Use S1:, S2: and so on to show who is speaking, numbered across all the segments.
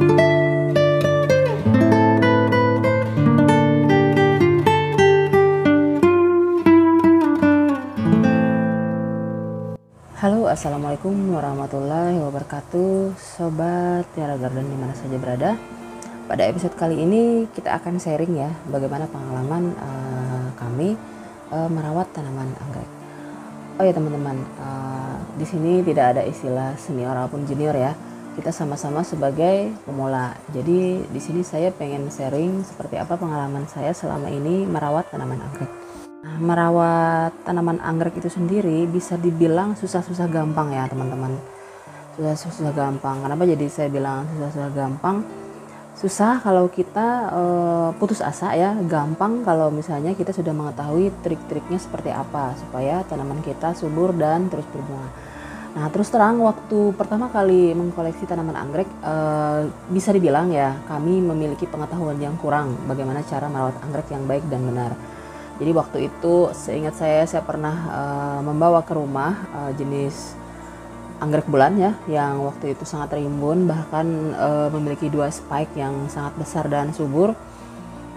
S1: Halo, assalamualaikum warahmatullahi wabarakatuh, sobat Tiara Garden dimana saja berada. Pada episode kali ini kita akan sharing ya bagaimana pengalaman kami merawat tanaman anggrek. Oh ya teman-teman, di sini tidak ada istilah senior ataupun junior ya. Kita sama-sama sebagai pemula. Jadi di sini saya pengen sharing seperti apa pengalaman saya selama ini merawat tanaman anggrek. Merawat tanaman anggrek itu sendiri bisa dibilang susah-susah gampang ya teman-teman. Susah-susah gampang. Kenapa jadi saya bilang susah-susah gampang? Susah kalau kita putus asa ya. Gampang kalau misalnya kita sudah mengetahui trik-triknya seperti apa supaya tanaman kita subur dan terus berbunga. Nah terus terang waktu pertama kali mengkoleksi tanaman anggrek bisa dibilang ya kami memiliki pengetahuan yang kurang bagaimana cara merawat anggrek yang baik dan benar. Jadi waktu itu seingat saya pernah membawa ke rumah jenis anggrek bulan ya, yang waktu itu sangat rimbun, bahkan memiliki 2 spike yang sangat besar dan subur.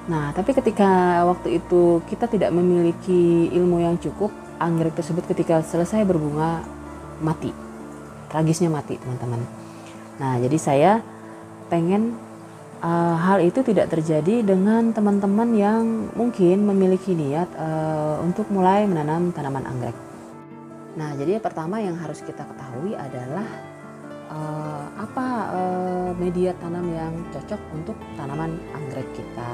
S1: Nah tapi ketika waktu itu kita tidak memiliki ilmu yang cukup, anggrek tersebut ketika selesai berbunga mati, tragisnya mati teman-teman. Nah jadi saya pengen hal itu tidak terjadi dengan teman-teman yang mungkin memiliki niat untuk mulai menanam tanaman anggrek. Nah, jadi pertama yang harus kita ketahui adalah apa media tanam yang cocok untuk tanaman anggrek kita.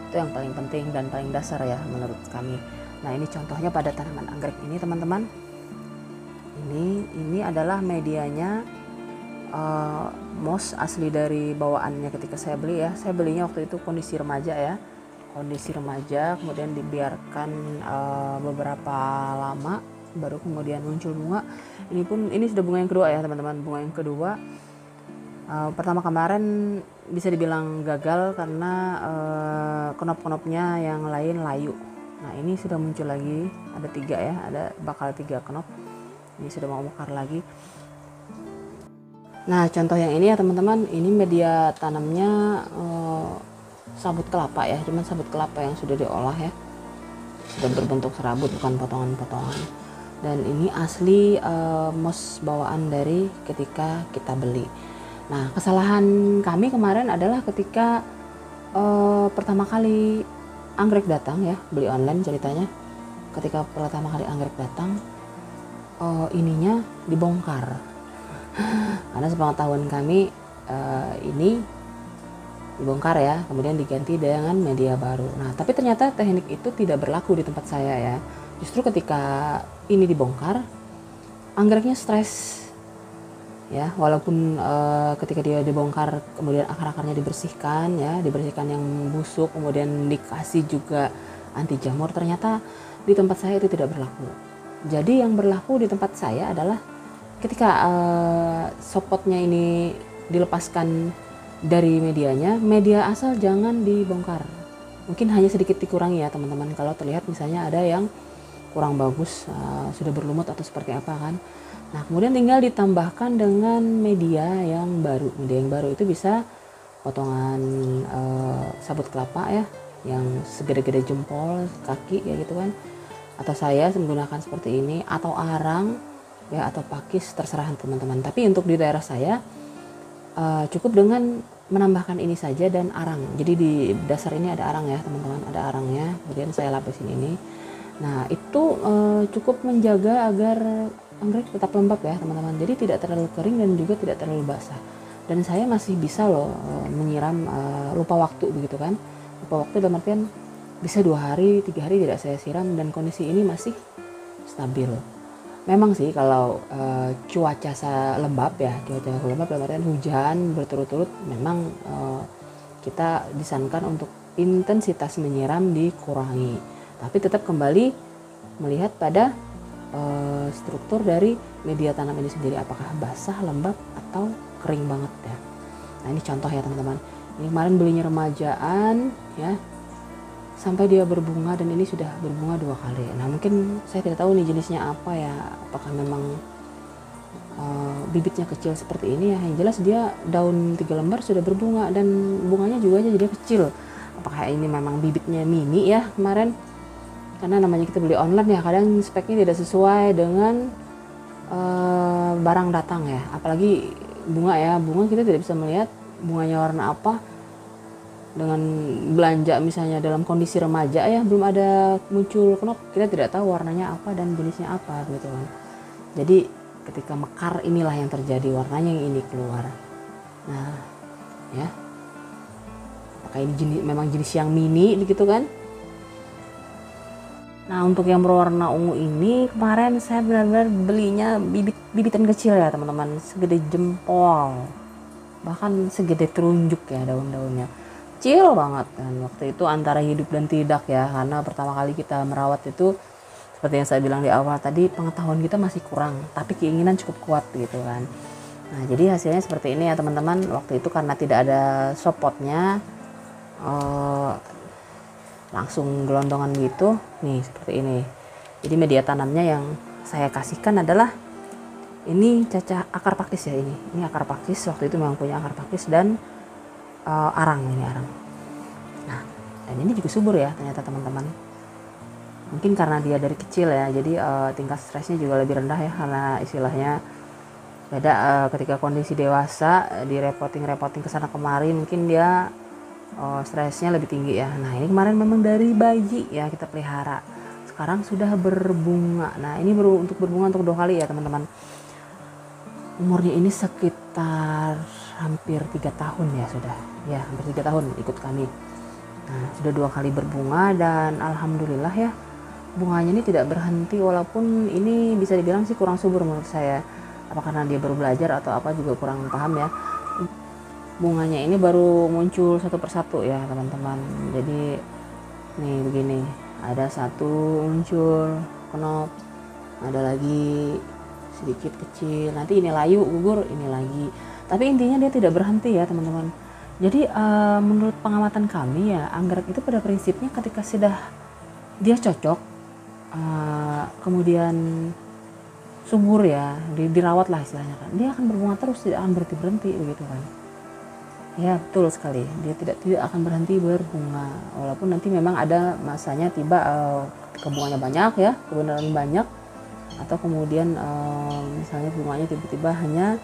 S1: Itu yang paling penting dan paling dasar ya menurut kami. Nah, ini contohnya pada tanaman anggrek ini teman-teman. Ini adalah medianya. Moss asli dari bawaannya ketika saya beli ya. Saya belinya waktu itu kondisi remaja ya. Kondisi remaja kemudian dibiarkan beberapa lama baru kemudian muncul bunga. Ini sudah bunga yang kedua ya teman-teman. Bunga yang kedua. Pertama kemarin bisa dibilang gagal karena knop-knopnya yang lain layu. Nah ini sudah muncul lagi, ada 3 ya, bakal 3 knop. Ini sudah mau mekar lagi. Nah contoh yang ini ya teman-teman, ini media tanamnya sabut kelapa ya, cuman sabut kelapa yang sudah diolah ya, sudah berbentuk serabut bukan potongan-potongan. Dan ini asli moss bawaan dari ketika kita beli. Nah kesalahan kami kemarin adalah ketika pertama kali anggrek datang ya, beli online ceritanya. Ketika pertama kali anggrek datang, ininya dibongkar. Karena sepengetahuan kami ini dibongkar ya, kemudian diganti dengan media baru. Nah tapi ternyata teknik itu tidak berlaku di tempat saya ya. Justru ketika ini dibongkar, anggreknya stres ya, walaupun ketika dia dibongkar kemudian akar-akarnya dibersihkan ya, dibersihkan yang busuk, kemudian dikasih juga anti jamur, ternyata di tempat saya itu tidak berlaku. Jadi yang berlaku di tempat saya adalah ketika sopotnya ini dilepaskan dari medianya, media asal jangan dibongkar. Mungkin hanya sedikit dikurangi ya teman-teman. Kalau terlihat misalnya ada yang kurang bagus, sudah berlumut atau seperti apa kan. Nah kemudian tinggal ditambahkan dengan media yang baru. Media yang baru itu bisa potongan sabut kelapa ya, yang segede-gede jempol kaki ya gitu kan. Atau saya menggunakan seperti ini, atau arang ya, atau pakis, terserah teman-teman. Tapi untuk di daerah saya cukup dengan menambahkan ini saja dan arang. Jadi di dasar ini ada arang ya teman-teman, ada arangnya, kemudian saya lapisin ini. Nah itu cukup menjaga agar anggrek tetap lembab ya teman-teman. Jadi tidak terlalu kering dan juga tidak terlalu basah. Dan saya masih bisa loh menyiram lupa waktu begitu kan. Lupa waktu dalam artian bisa 2 hari, 3 hari tidak saya siram dan kondisi ini masih stabil. Memang sih kalau cuaca lembab ya, cuaca lembab dalam artian hujan berturut-turut, memang kita disarankan untuk intensitas menyiram dikurangi. Tapi tetap kembali melihat pada struktur dari media tanam ini sendiri, apakah basah, lembab, atau kering banget ya. Nah ini contoh ya teman-teman. Ini kemarin belinya remajaan ya, sampai dia berbunga, dan ini sudah berbunga 2 kali. Nah mungkin saya tidak tahu nih jenisnya apa ya, apakah memang bibitnya kecil seperti ini ya, yang jelas dia daun 3 lembar sudah berbunga dan bunganya juga aja jadi kecil. Apakah ini memang bibitnya mini ya kemarin? Karena namanya kita beli online ya, kadang speknya tidak sesuai dengan barang datang ya. Apalagi bunga ya, bunga kita tidak bisa melihat bunganya warna apa. Dengan belanja misalnya dalam kondisi remaja ya, belum ada muncul knop, kita tidak tahu warnanya apa dan jenisnya apa gitu kan. Jadi ketika mekar inilah yang terjadi, warnanya yang ini keluar. Nah ya, apakah ini memang jenis yang mini gitu kan. Nah untuk yang berwarna ungu ini kemarin saya benar-benar belinya bibitan kecil ya teman-teman, segede jempol, bahkan segede telunjuk ya daun-daunnya, kecil banget kan. Waktu itu antara hidup dan tidak ya, karena pertama kali kita merawat itu seperti yang saya bilang di awal tadi, pengetahuan kita masih kurang tapi keinginan cukup kuat gitu kan. Nah jadi hasilnya seperti ini ya teman-teman. Waktu itu karena tidak ada sopotnya, langsung gelondongan gitu nih seperti ini. Jadi media tanamnya yang saya kasihkan adalah ini cacah akar pakis ya, ini akar pakis. Waktu itu memang punya akar pakis dan arang, ini arang. Nah dan ini juga subur ya ternyata teman-teman. Mungkin karena dia dari kecil ya, jadi tingkat stresnya juga lebih rendah ya, karena istilahnya beda ketika kondisi dewasa direpoting kesana kemari, mungkin dia stresnya lebih tinggi ya. Nah ini kemarin memang dari bayi ya kita pelihara, sekarang sudah berbunga. Nah ini baru untuk berbunga untuk 2 kali ya teman-teman. Umurnya ini sekitar hampir 3 tahun ya, sudah ya hampir 3 tahun ikut kami. Nah sudah 2 kali berbunga dan alhamdulillah ya, bunganya ini tidak berhenti, walaupun ini bisa dibilang sih kurang subur menurut saya. Apa karena dia baru belajar atau apa juga kurang paham ya. Bunganya ini baru muncul satu persatu ya teman-teman. Jadi nih begini, ada satu muncul knop, ada lagi sedikit kecil, nanti ini layu gugur, ini lagi. Tapi intinya dia tidak berhenti ya teman-teman. Jadi menurut pengamatan kami ya, anggrek itu pada prinsipnya ketika sudah dia cocok, kemudian subur ya, dirawat lah istilahnya kan, dia akan berbunga terus, tidak akan berhenti begitu kan. Ya betul sekali, dia tidak akan berhenti berbunga, walaupun nanti memang ada masanya tiba bunganya banyak ya, kebenaran banyak, atau kemudian misalnya bunganya tiba-tiba hanya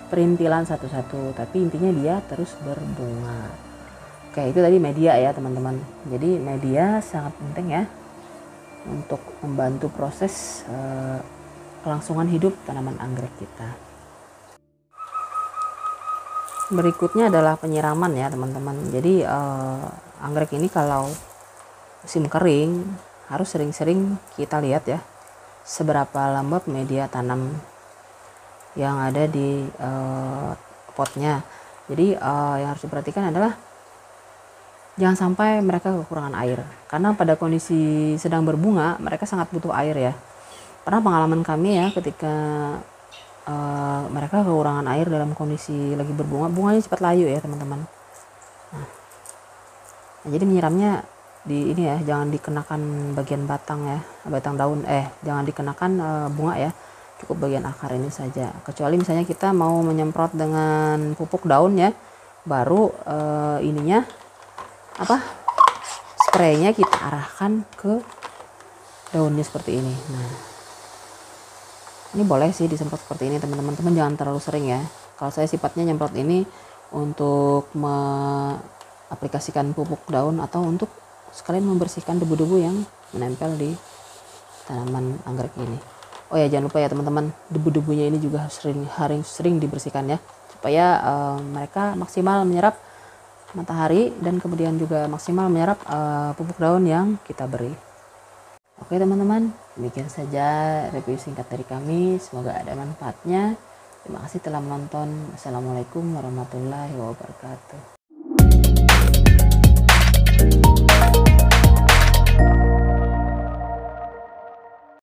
S1: perintilan satu-satu, tapi intinya dia terus berbunga. Oke, itu tadi media ya teman-teman. Jadi media sangat penting ya untuk membantu proses kelangsungan hidup tanaman anggrek kita. Berikutnya adalah penyiraman ya teman-teman. Jadi anggrek ini kalau musim kering harus sering-sering kita lihat ya seberapa lembab media tanam yang ada di potnya. Jadi yang harus diperhatikan adalah jangan sampai mereka kekurangan air, karena pada kondisi sedang berbunga mereka sangat butuh air ya. Pernah pengalaman kami ya ketika mereka kekurangan air dalam kondisi lagi berbunga, bunganya cepat layu ya teman-teman. Nah, jadi menyiramnya di ini ya, jangan dikenakan bagian batang ya, batang daun, jangan dikenakan bunga ya, cukup bagian akar ini saja. Kecuali misalnya kita mau menyemprot dengan pupuk daun ya, baru ininya apa, spraynya kita arahkan ke daunnya seperti ini. Nah ini boleh sih disemprot seperti ini teman-teman, jangan terlalu sering ya. Kalau saya sifatnya nyemprot ini untuk aplikasikan pupuk daun atau untuk sekalian membersihkan debu-debu yang menempel di tanaman anggrek ini. Oh ya jangan lupa ya teman-teman, debu-debunya ini juga harus sering dibersihkan ya, supaya mereka maksimal menyerap matahari dan kemudian juga maksimal menyerap pupuk daun yang kita beri. Oke teman-teman, demikian saja review singkat dari kami, semoga ada manfaatnya. Terima kasih telah menonton. Assalamualaikum warahmatullahi wabarakatuh.